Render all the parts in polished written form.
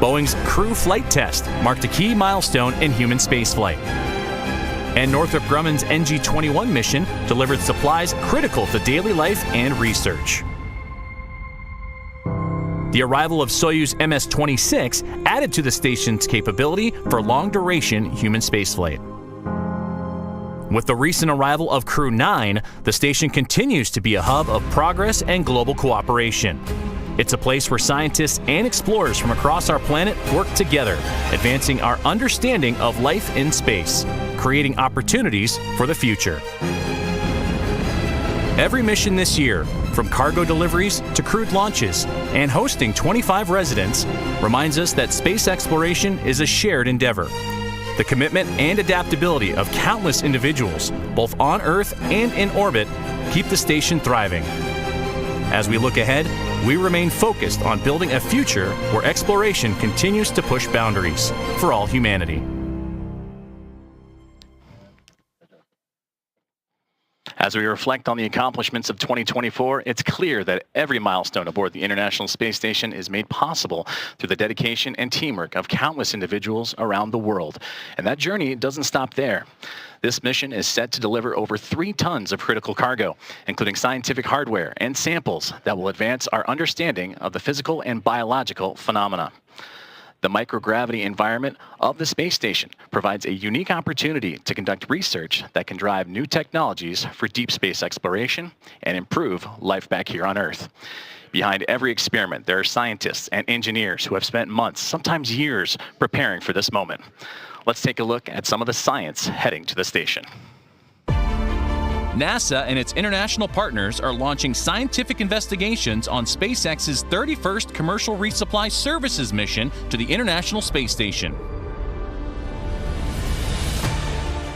Boeing's Crew Flight Test marked a key milestone in human spaceflight. And Northrop Grumman's NG-21 mission delivered supplies critical to daily life and research. The arrival of Soyuz MS-26 added to the station's capability for long-duration human spaceflight. With the recent arrival of Crew 9, the station continues to be a hub of progress and global cooperation. It's a place where scientists and explorers from across our planet work together, advancing our understanding of life in space, creating opportunities for the future. Every mission this year, from cargo deliveries to crewed launches and hosting 25 residents, reminds us that space exploration is a shared endeavor. The commitment and adaptability of countless individuals, both on Earth and in orbit, keep the station thriving. As we look ahead, we remain focused on building a future where exploration continues to push boundaries for all humanity. As we reflect on the accomplishments of 2024, it's clear that every milestone aboard the International Space Station is made possible through the dedication and teamwork of countless individuals around the world. And that journey doesn't stop there. This mission is set to deliver over 3 tons of critical cargo, including scientific hardware and samples that will advance our understanding of the physical and biological phenomena. The microgravity environment of the space station provides a unique opportunity to conduct research that can drive new technologies for deep space exploration and improve life back here on Earth. Behind every experiment, there are scientists and engineers who have spent months, sometimes years, preparing for this moment. Let's take a look at some of the science heading to the station. NASA and its international partners are launching scientific investigations on SpaceX's 31st Commercial Resupply Services mission to the International Space Station.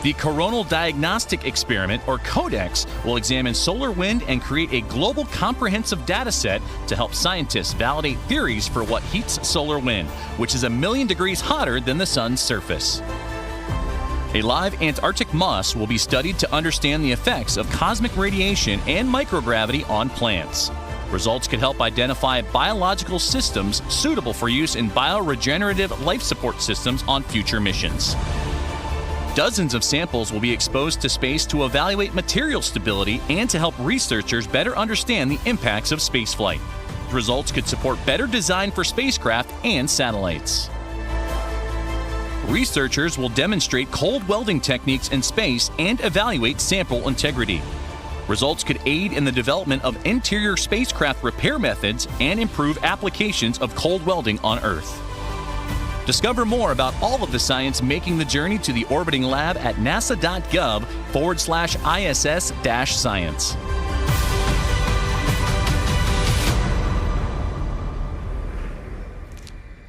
The Coronal Diagnostic Experiment, or CODEX, will examine solar wind and create a global comprehensive data set to help scientists validate theories for what heats solar wind, which is 1,000,000 degrees hotter than the sun's surface. A live Antarctic moss will be studied to understand the effects of cosmic radiation and microgravity on plants. Results could help identify biological systems suitable for use in bioregenerative life support systems on future missions. Dozens of samples will be exposed to space to evaluate material stability and to help researchers better understand the impacts of spaceflight. Results could support better design for spacecraft and satellites. Researchers will demonstrate cold welding techniques in space and evaluate sample integrity. Results could aid in the development of interior spacecraft repair methods and improve applications of cold welding on Earth. Discover more about all of the science making the journey to the orbiting lab at nasa.gov/ISS-science.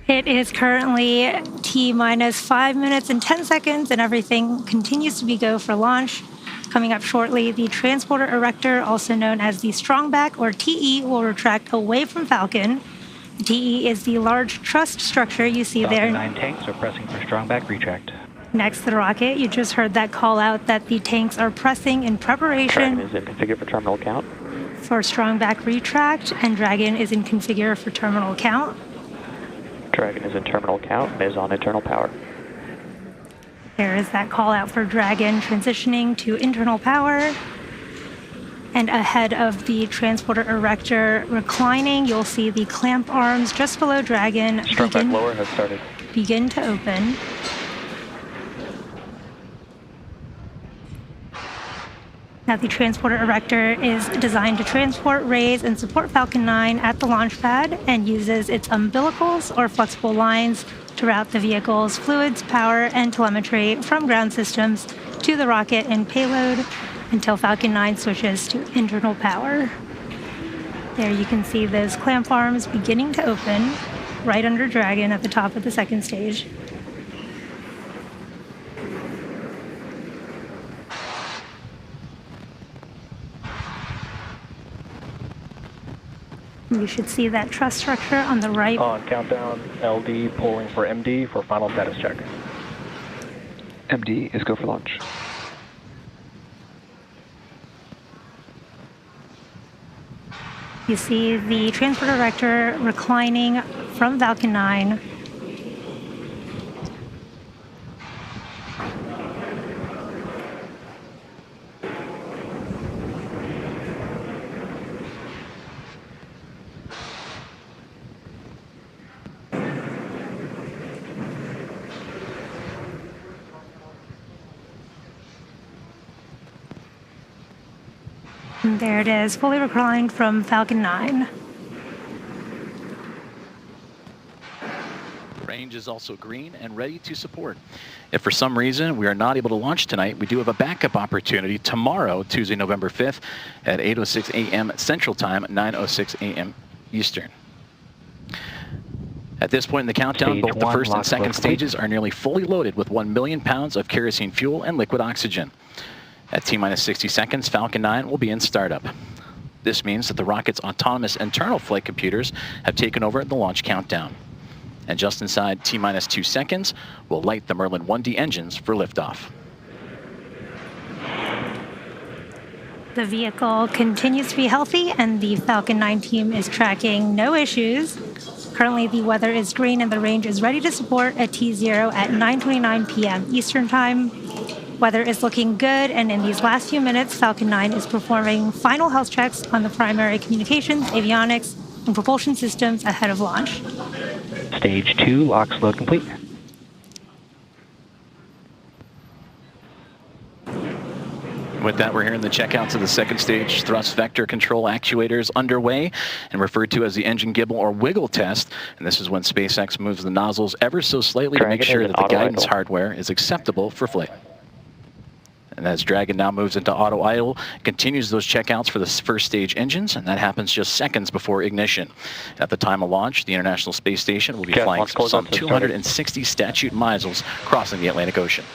It is currently T-minus 5 minutes and 10 seconds, and everything continues to be go for launch. Coming up shortly, the transporter erector, also known as the strongback, or TE, will retract away from Falcon. The TE is the large truss structure you see there. 9 tanks are pressing for strongback retract. Next to the rocket, you just heard that call out that the tanks are pressing in preparation. Dragon is in configure for terminal count. For strongback retract, and Dragon is in configure for terminal count. Dragon is in terminal count and is on internal power. There is that call out for Dragon transitioning to internal power. And ahead of the transporter erector reclining, you'll see the clamp arms just below Dragon Strongback lower has started. Begin to open. Now the transporter erector is designed to transport, raise, and support Falcon 9 at the launch pad and uses its umbilicals or flexible lines to route the vehicle's fluids, power, and telemetry from ground systems to the rocket and payload until Falcon 9 switches to internal power. There you can see those clamp arms beginning to open right under Dragon at the top of the second stage. You should see that truss structure on the right. On countdown, LD pulling for MD for final status check. MD is go for launch. You see the transporter erector reclining from Falcon 9, And there it is, fully reclined from Falcon 9. Range is also green and ready to support. If for some reason we are not able to launch tonight, we do have a backup opportunity tomorrow, Tuesday, November 5th at 8:06 a.m. Central Time, 9:06 a.m. Eastern. At this point in the countdown, both the first and second stages are nearly fully loaded with 1 million pounds of kerosene fuel and liquid oxygen. At T-minus 60 seconds, Falcon 9 will be in startup. This means that the rocket's autonomous internal flight computers have taken over the launch countdown. And just inside T-minus 2 seconds, we'll light the Merlin 1D engines for liftoff. The vehicle continues to be healthy, and the Falcon 9 team is tracking no issues. Currently, the weather is green, and the range is ready to support at T0 at 9:29 p.m. Eastern Time. Weather is looking good, and in these last few minutes, Falcon 9 is performing final health checks on the primary communications, avionics, and propulsion systems ahead of launch. Stage 2, lock slow complete. With that, we're hearing the checkouts of the second stage thrust vector control actuators underway and referred to as the engine gibble or wiggle test. And this is when SpaceX moves the nozzles ever so slightly to make sure that the guidance hardware is acceptable for flight. And as Dragon now moves into auto idle, continues those checkouts for the first stage engines, and that happens just seconds before ignition. At the time of launch, the International Space Station will be flying some 260 statute miles crossing the Atlantic Ocean.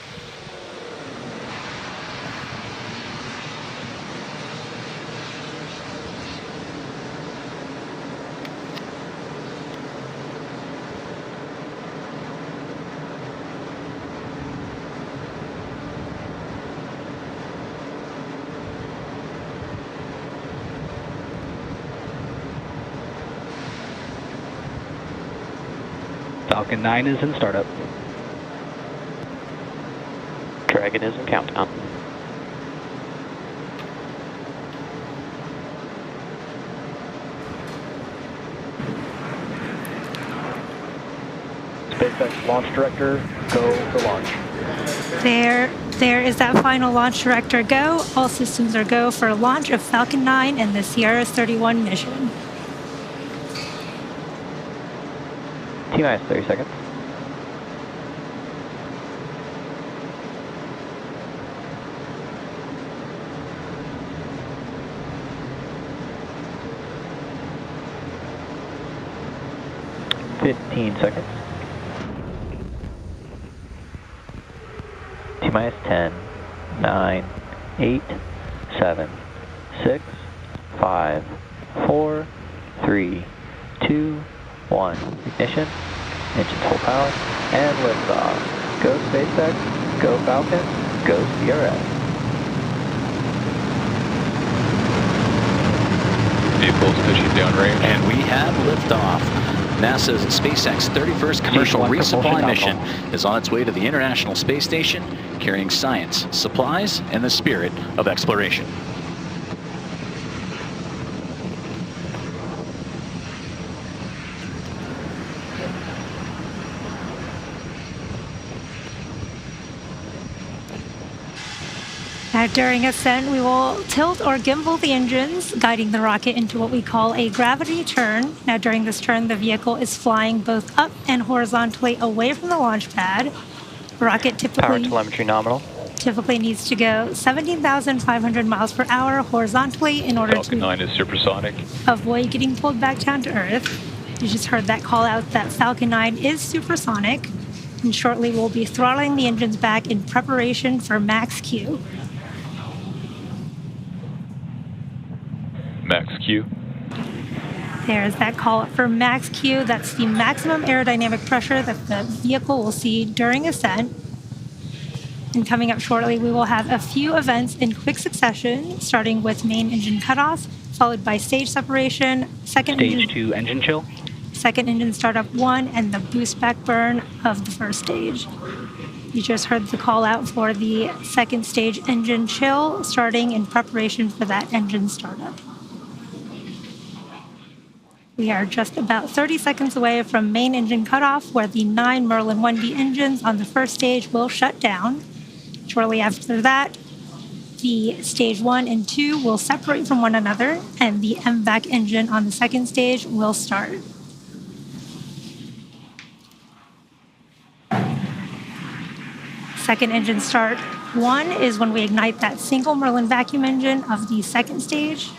Falcon 9 is in startup. Dragon is in countdown. SpaceX launch director, go for launch. There is that final launch director go. All systems are go for launch of Falcon 9 and the CRS 31 mission. T-minus 30 seconds. Seconds. T-minus 10, 9, 8, 7, 6, 5, 4, 3, 2, 1. Ignition. Engines full power. And liftoff. Go SpaceX. Go Falcon. Go CRS. Vehicles pushing downrange. And we have liftoff. NASA's SpaceX 31st Commercial Resupply mission is on its way to the International Space Station, carrying science, supplies, and the spirit of exploration. Now, during ascent, we will tilt or gimbal the engines, guiding the rocket into what we call a gravity turn. Now, during this turn, the vehicle is flying both up and horizontally away from the launch pad. The rocket Power telemetry nominal. typically needs to go 17,500 miles per hour horizontally in order Falcon 9 is supersonic. avoid getting pulled back down to Earth. You just heard that call out that Falcon 9 is supersonic. And shortly, we'll be throttling the engines back in preparation for max Q. Max Q. There's that call up for max Q. That's the maximum aerodynamic pressure that the vehicle will see during ascent. And coming up shortly, we will have a few events in quick succession, starting with main engine cutoff, followed by stage separation, Stage 2 engine chill. second engine startup 1, and the boost back burn of the first stage. You just heard the call out for the second stage engine chill, starting in preparation for that engine startup. We are just about 30 seconds away from main engine cutoff, where the 9 Merlin 1D engines on the first stage will shut down. Shortly after that, the stage 1 and 2 will separate from one another, and the MVAC engine on the second stage will start. Second engine start 1 is when we ignite that single Merlin vacuum engine of the second stage.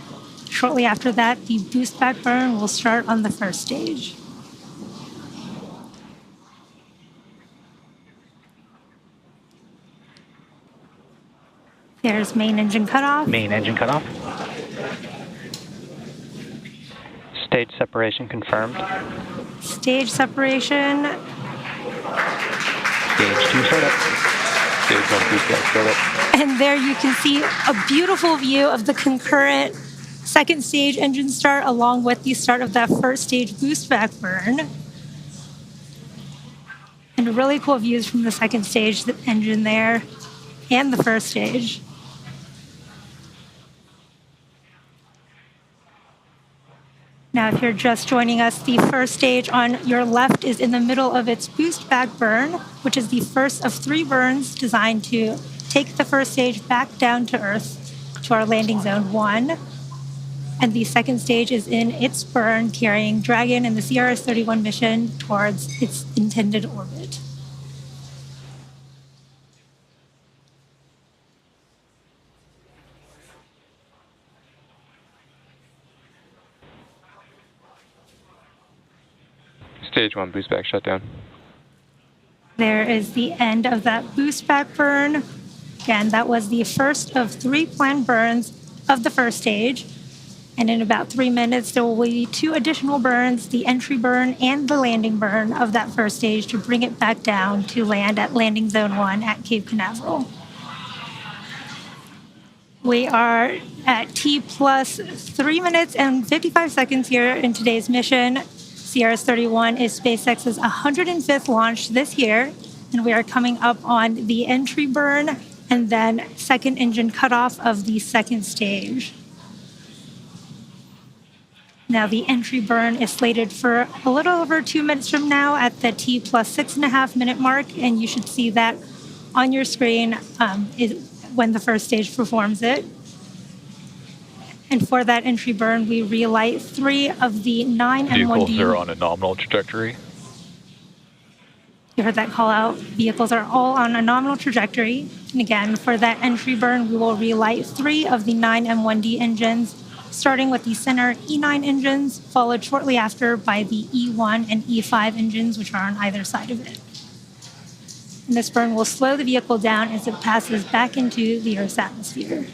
Shortly after that, the boost back burn will start on the first stage. There's main engine cutoff. Main engine cutoff. Stage separation confirmed. Stage separation. Stage 2 startup. Stage 1 boost back startup. And there you can see a beautiful view of the concurrent second stage engine start along with the start of that first stage boost back burn. And really cool views from the second stage engine there and the first stage. Now, if you're just joining us, the first stage on your left is in the middle of its boost back burn, which is the first of 3 burns designed to take the first stage back down to Earth to our landing zone 1. And the second stage is in its burn, carrying Dragon and the CRS-31 mission towards its intended orbit. Stage 1 boost back shutdown. There is the end of that boost back burn. Again, that was the first of 3 planned burns of the first stage. And in about 3 minutes, there will be 2 additional burns, the entry burn and the landing burn of that first stage to bring it back down to land at landing zone 1 at Cape Canaveral. We are at T plus 3 minutes and 55 seconds here in today's mission. CRS-31 is SpaceX's 105th launch this year, and we are coming up on the entry burn and then second engine cutoff of the second stage. Now, the entry burn is slated for a little over 2 minutes from now at the T plus 6.5 minute mark, and you should see that on your screen when the first stage performs it. And for that entry burn, we relight 3 of the 9 Vehicles M1D. are on a nominal trajectory. You heard that call out. Vehicles are all on a nominal trajectory. And again, for that entry burn, we will relight 3 of the 9 M1D engines, starting with the center E9 engines, followed shortly after by the E1 and E5 engines, which are on either side of it. And this burn will slow the vehicle down as it passes back into the Earth's atmosphere.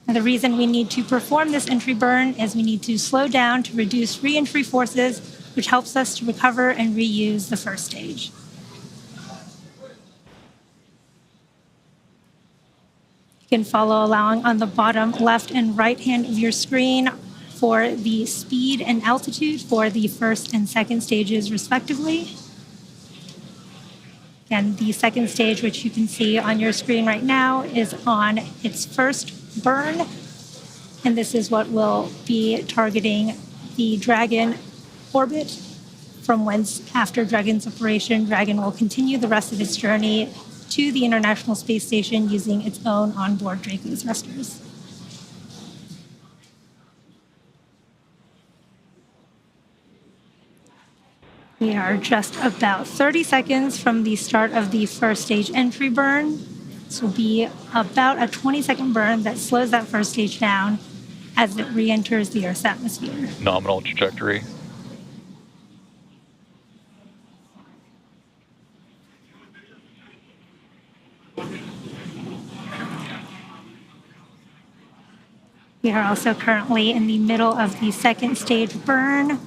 And the reason we need to perform this entry burn is we need to slow down to reduce re-entry forces, which helps us to recover and reuse the first stage. You can follow along on the bottom left and right hand of your screen for the speed and altitude for the first and second stages, respectively. And the second stage, which you can see on your screen right now, is on its first burn. And this is what will be targeting the Dragon orbit, from whence, after Dragon separation, Dragon will continue the rest of its journey to the International Space Station using its own onboard Draco thrusters. We are just about 30 seconds from the start of the first stage entry burn. This will be about a 20-second burn that slows that first stage down as it re-enters the Earth's atmosphere. Nominal trajectory. We are also currently in the middle of the second stage burn.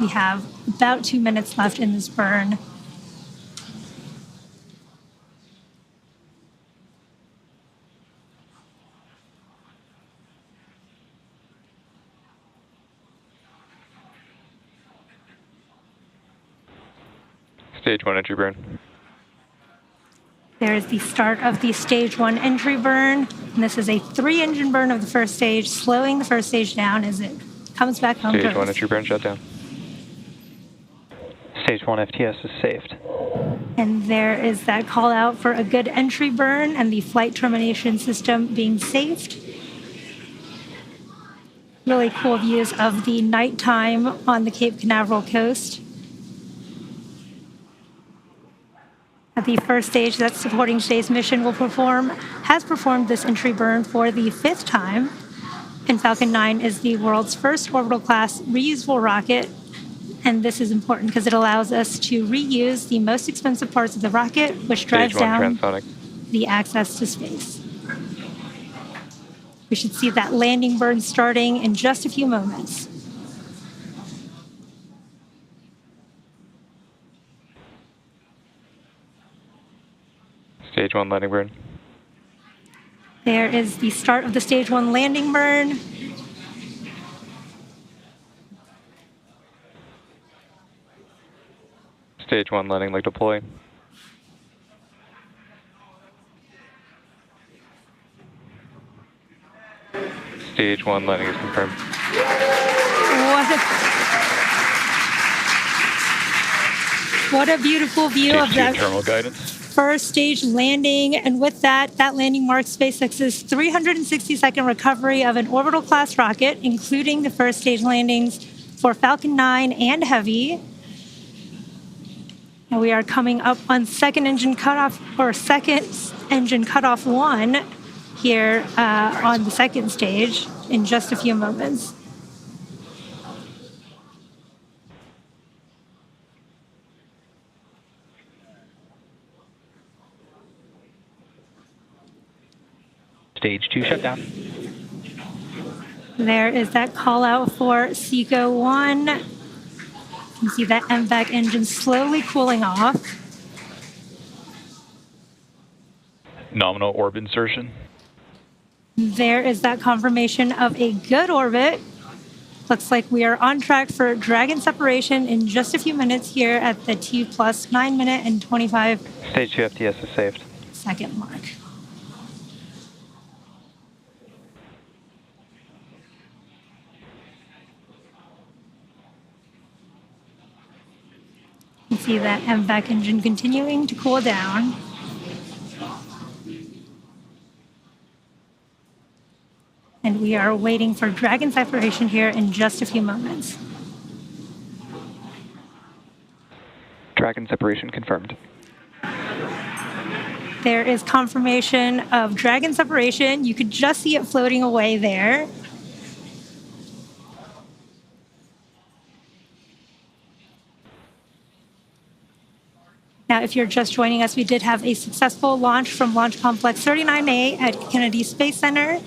We have about 2 minutes left in this burn. Stage 1 entry burn. There is the start of the stage 1 entry burn, and this is a 3-engine burn of the first stage, slowing the first stage down as it comes back home to Stage 1 Earth. entry burn shutdown. Stage 1 FTS is saved. And there is that call out for a good entry burn and the flight termination system being saved. Really cool views of the nighttime on the Cape Canaveral coast. The first stage that's supporting today's mission has performed this entry burn for the 5th time. And Falcon 9 is the world's first orbital class reusable rocket. And this is important because it allows us to reuse the most expensive parts of the rocket, which drives down the access to space. We should see that landing burn starting in just a few moments. Stage 1 landing burn. There is the start of the Stage 1 landing burn. Stage 1 landing leg deploy. Stage 1 landing is confirmed. What a beautiful view of that terminal guidance. first stage landing. And with that landing marks SpaceX's 360-second recovery of an orbital class rocket, including the first stage landings for Falcon 9 and Heavy. And we are coming up on second engine cutoff 1 here on the second stage in just a few moments. Stage 2 shutdown. There is that call out for SECO 1. You can see that MVAC engine slowly cooling off. Nominal orb insertion. There is that confirmation of a good orbit. Looks like we are on track for Dragon separation in just a few minutes here at the T plus 9 minute and 25 Stage 2 FTS is saved. second mark. You can see that MVAC engine continuing to cool down. And we are waiting for Dragon separation here in just a few moments. Dragon separation confirmed. There is confirmation of Dragon separation. You could just see it floating away there. Now, if you're just joining us, we did have a successful launch from Launch Complex 39A at Kennedy Space Center.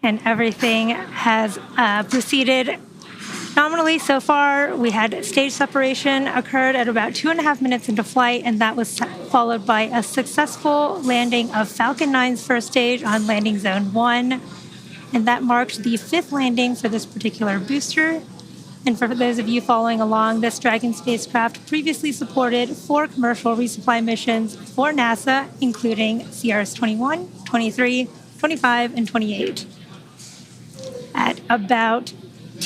And everything has proceeded nominally so far. We had stage separation occurred at about 2.5 minutes into flight, and that was followed by a successful landing of Falcon 9's first stage on landing zone 1. And that marked the 5th landing for this particular booster. And for those of you following along, this Dragon spacecraft previously supported 4 commercial resupply missions for NASA, including CRS 21, 23, 25, and 28. At about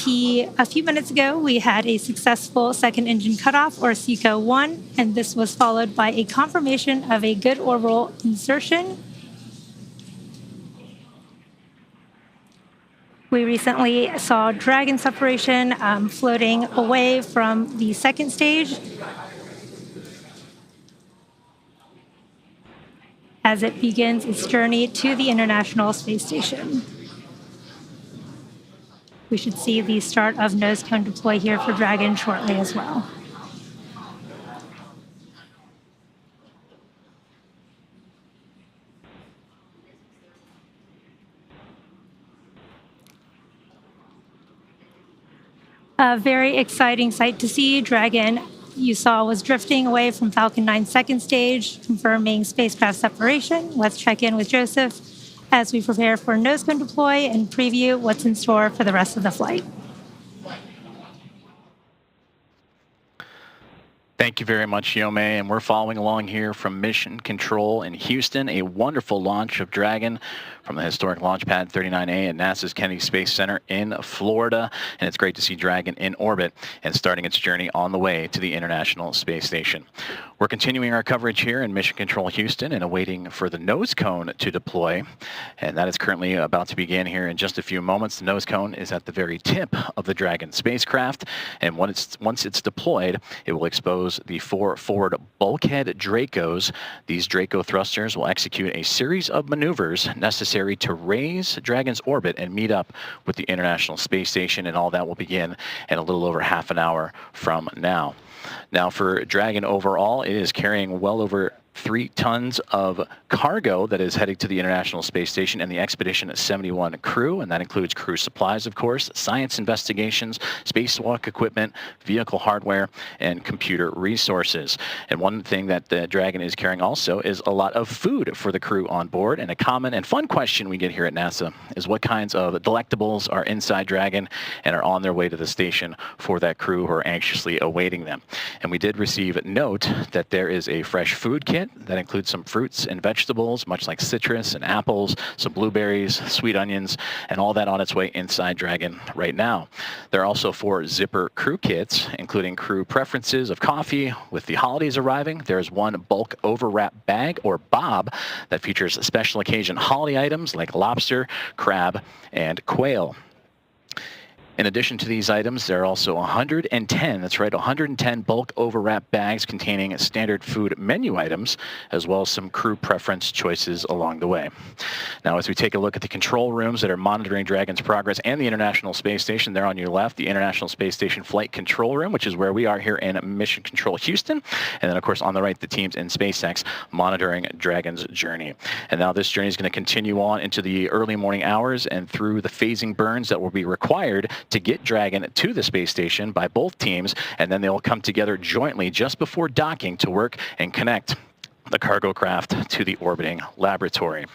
a few minutes ago, we had a successful second engine cutoff, or SECO 1, and this was followed by a confirmation of a good orbital insertion. We recently saw Dragon separation floating away from the second stage as it begins its journey to the International Space Station. We should see the start of nose cone deploy here for Dragon shortly as well. A very exciting sight to see. Dragon, you saw, was drifting away from Falcon 9's second stage, confirming spacecraft separation. Let's check in with Joseph as we prepare for nose cone deploy and preview what's in store for the rest of the flight. Thank you very much, Yome. And we're following along here from Mission Control in Houston, a wonderful launch of Dragon from the historic Launch Pad 39A at NASA's Kennedy Space Center in Florida. And it's great to see Dragon in orbit and starting its journey on the way to the International Space Station. We're continuing our coverage here in Mission Control Houston and awaiting for the nose cone to deploy. And that is currently about to begin here in just a few moments. The nose cone is at the very tip of the Dragon spacecraft. And once it's deployed, it will expose the 4 forward bulkhead Dracos. These Draco thrusters will execute a series of maneuvers necessary to raise Dragon's orbit and meet up with the International Space Station, and all that will begin in a little over half an hour from now. Now, for Dragon overall, it is carrying well over 3 tons of cargo that is heading to the International Space Station and the Expedition 71 crew, and that includes crew supplies, of course, science investigations, spacewalk equipment, vehicle hardware, and computer resources. And one thing that the Dragon is carrying also is a lot of food for the crew on board. And a common and fun question we get here at NASA is what kinds of delectables are inside Dragon and are on their way to the station for that crew who are anxiously awaiting them. And we did receive note that there is a fresh food kit that includes some fruits and vegetables, much like citrus and apples, some blueberries, sweet onions, and all that on its way inside Dragon right now. There are also 4 zipper crew kits, including crew preferences of coffee. With the holidays arriving, there's 1 bulk overwrap bag, or BOB, that features special occasion holiday items like lobster, crab, and quail. In addition to these items, there are also 110, that's right, 110 bulk overwrap bags containing standard food menu items, as well as some crew preference choices along the way. Now, as we take a look at the control rooms that are monitoring Dragon's progress and the International Space Station, there on your left, the International Space Station Flight Control Room, which is where we are here in Mission Control Houston. And then, of course, on the right, the teams in SpaceX monitoring Dragon's journey. And now this journey is going to continue on into the early morning hours and through the phasing burns that will be required to get Dragon to the space station by both teams, and then they will come together jointly just before docking to work and connect the cargo craft to the orbiting laboratory.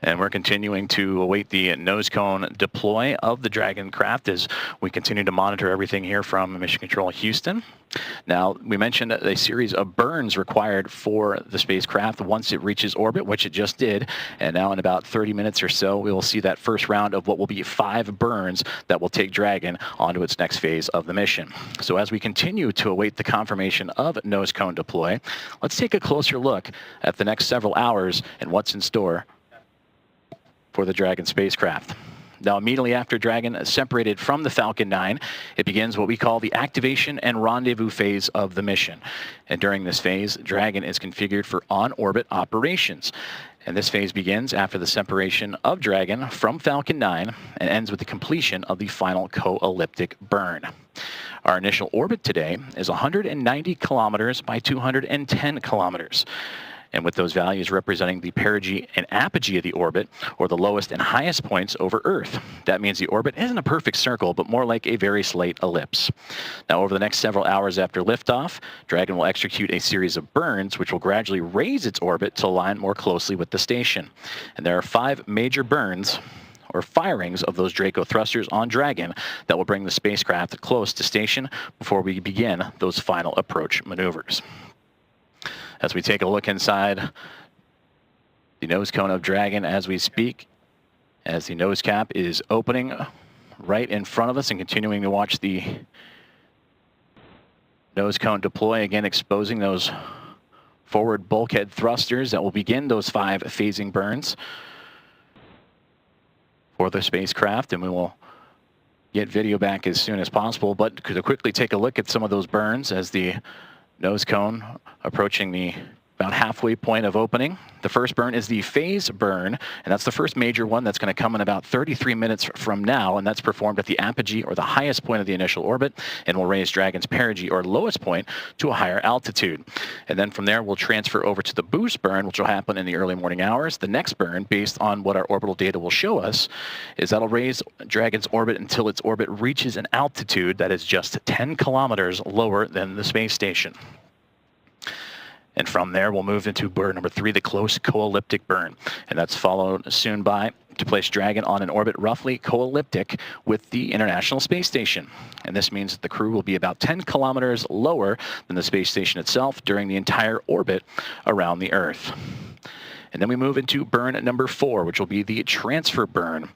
And we're continuing to await the nose cone deploy of the Dragon craft as we continue to monitor everything here from Mission Control Houston. Now, we mentioned a series of burns required for the spacecraft once it reaches orbit, which it just did. And now in about 30 minutes or so, we will see that first round of what will be 5 burns that will take Dragon onto its next phase of the mission. So as we continue to await the confirmation of nose cone deploy, let's take a closer look at the next several hours and what's in store for the Dragon spacecraft. Now, immediately after Dragon separated from the Falcon 9, it begins what we call the activation and rendezvous phase of the mission. And during this phase, Dragon is configured for on-orbit operations. And this phase begins after the separation of Dragon from Falcon 9 and ends with the completion of the final co-elliptic burn. Our initial orbit today is 190 kilometers by 210 kilometers. And with those values representing the perigee and apogee of the orbit, or the lowest and highest points over Earth. That means the orbit isn't a perfect circle, but more like a very slight ellipse. Now, over the next several hours after liftoff, Dragon will execute a series of burns, which will gradually raise its orbit to align more closely with the station. And there are 5 major burns, or firings, of those Draco thrusters on Dragon that will bring the spacecraft close to station before we begin those final approach maneuvers. As we take a look inside the nose cone of Dragon as we speak, as the nose cap is opening right in front of us and continuing to watch the nose cone deploy, again exposing those forward bulkhead thrusters that will begin those 5 phasing burns for the spacecraft, and we will get video back as soon as possible. But to quickly take a look at some of those burns as the nose cone approaching the about halfway point of opening. The first burn is the phase burn, and that's the first major one that's going to come in about 33 minutes from now, and that's performed at the apogee, or the highest point of the initial orbit, and will raise Dragon's perigee, or lowest point, to a higher altitude. And then from there, we'll transfer over to the boost burn, which will happen in the early morning hours. The next burn, based on what our orbital data will show us, is that'll raise Dragon's orbit until its orbit reaches an altitude that is just 10 kilometers lower than the space station. And from there, we'll move into burn number 3, the close co-elliptic burn. And that's followed soon by to place Dragon on an orbit roughly co-elliptic with the International Space Station. And this means that the crew will be about 10 kilometers lower than the space station itself during the entire orbit around the Earth. And then we move into burn number 4, which will be the transfer burn.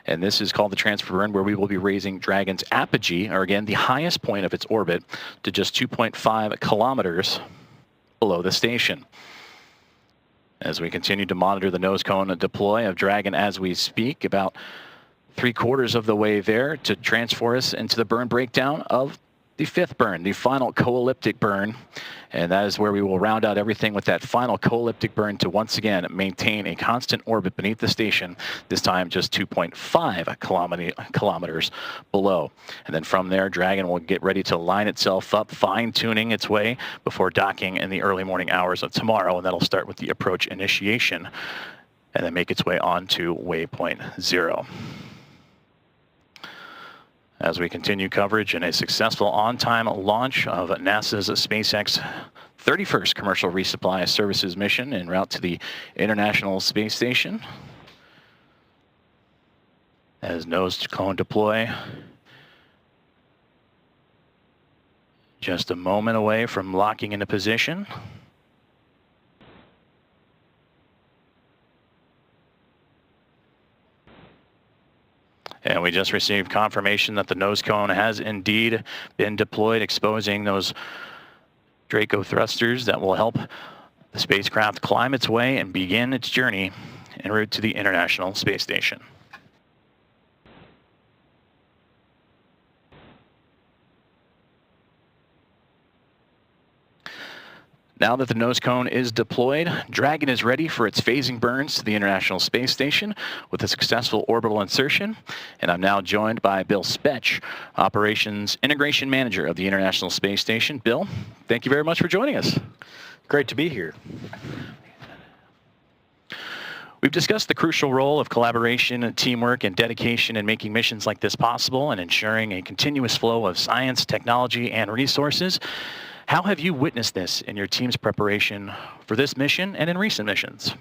And this is called the transfer burn, where we will be raising Dragon's apogee, or again, the highest point of its orbit, to just 2.5 kilometers below the station. As we continue to monitor the nose cone deploy of Dragon as we speak, about 3/4 of the way there to transfer us into the burn breakdown of the 5th burn, the final co-elliptic burn. And that is where we will round out everything with that final co-elliptic burn to once again maintain a constant orbit beneath the station, this time just 2.5 kilometers below. And then from there, Dragon will get ready to line itself up, fine-tuning its way before docking in the early morning hours of tomorrow. And that'll start with the approach initiation and then make its way on to waypoint 0. As we continue coverage in a successful on-time launch of NASA's SpaceX 31st Commercial Resupply Services mission en route to the International Space Station. As nose cone deploy just a moment away from locking into position. And we just received confirmation that the nose cone has indeed been deployed, exposing those Draco thrusters that will help the spacecraft climb its way and begin its journey en route to the International Space Station. Now that the nose cone is deployed, Dragon is ready for its phasing burns to the International Space Station with a successful orbital insertion. And I'm now joined by Bill Spetch, Operations Integration Manager of the International Space Station. Bill, thank you very much for joining us. Great to be here. We've discussed the crucial role of collaboration, teamwork, and dedication in making missions like this possible and ensuring a continuous flow of science, technology, and resources. How have you witnessed this in your team's preparation for this mission and in recent missions?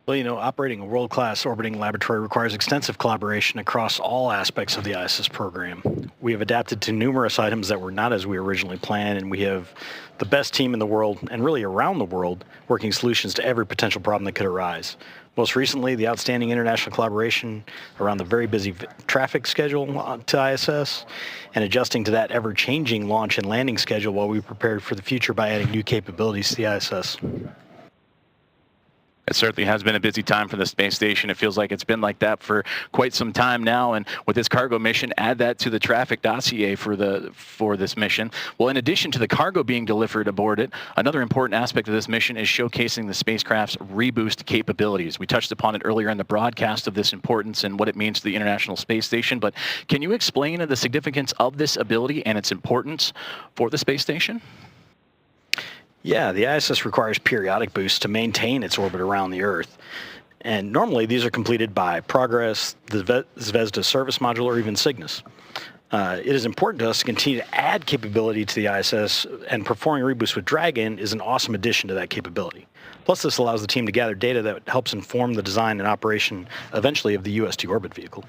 Well, you know, operating a world-class orbiting laboratory requires extensive collaboration across all aspects of the ISS program. We have adapted to numerous items that were not as we originally planned, and we have the best team in the world, and really around the world, working solutions to every potential problem that could arise. Most recently, the outstanding international collaboration around the very busy traffic schedule to ISS and adjusting to that ever-changing launch and landing schedule while we prepared for the future by adding new capabilities to the ISS. It certainly has been a busy time for the space station. It feels like it's been like that for quite some time now. And with this cargo mission, add that to the traffic dossier for this mission. Well, in addition to the cargo being delivered aboard it, another important aspect of this mission is showcasing the spacecraft's reboost capabilities. We touched upon it earlier in the broadcast of this importance and what it means to the International Space Station. But can you explain the significance of this ability and its importance for the space station? Yeah, the ISS requires periodic boosts to maintain its orbit around the Earth. And normally these are completed by Progress, the Zvezda service module, or even Cygnus. It is important to us to continue to add capability to the ISS, and performing reboost with Dragon is an awesome addition to that capability. Plus, this allows the team to gather data that helps inform the design and operation eventually of the US-2 orbit vehicle.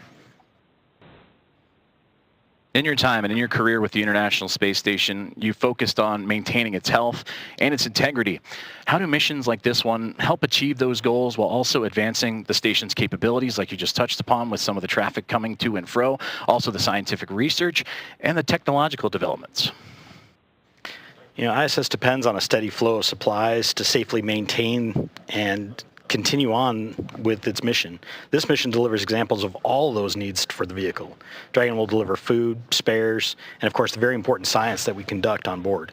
In your time and in your career with the International Space Station, you focused on maintaining its health and its integrity. How do missions like this one help achieve those goals while also advancing the station's capabilities, like you just touched upon with some of the traffic coming to and fro, also the scientific research and the technological developments? You know, ISS depends on a steady flow of supplies to safely maintain and continue on with its mission. This mission delivers examples of all those needs for the vehicle. Dragon will deliver food, spares, and of course the very important science that we conduct on board.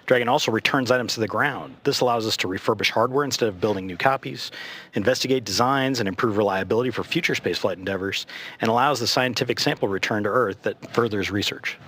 Dragon also returns items to the ground. This allows us to refurbish hardware instead of building new copies, investigate designs and improve reliability for future spaceflight endeavors, and allows the scientific sample return to Earth that furthers research.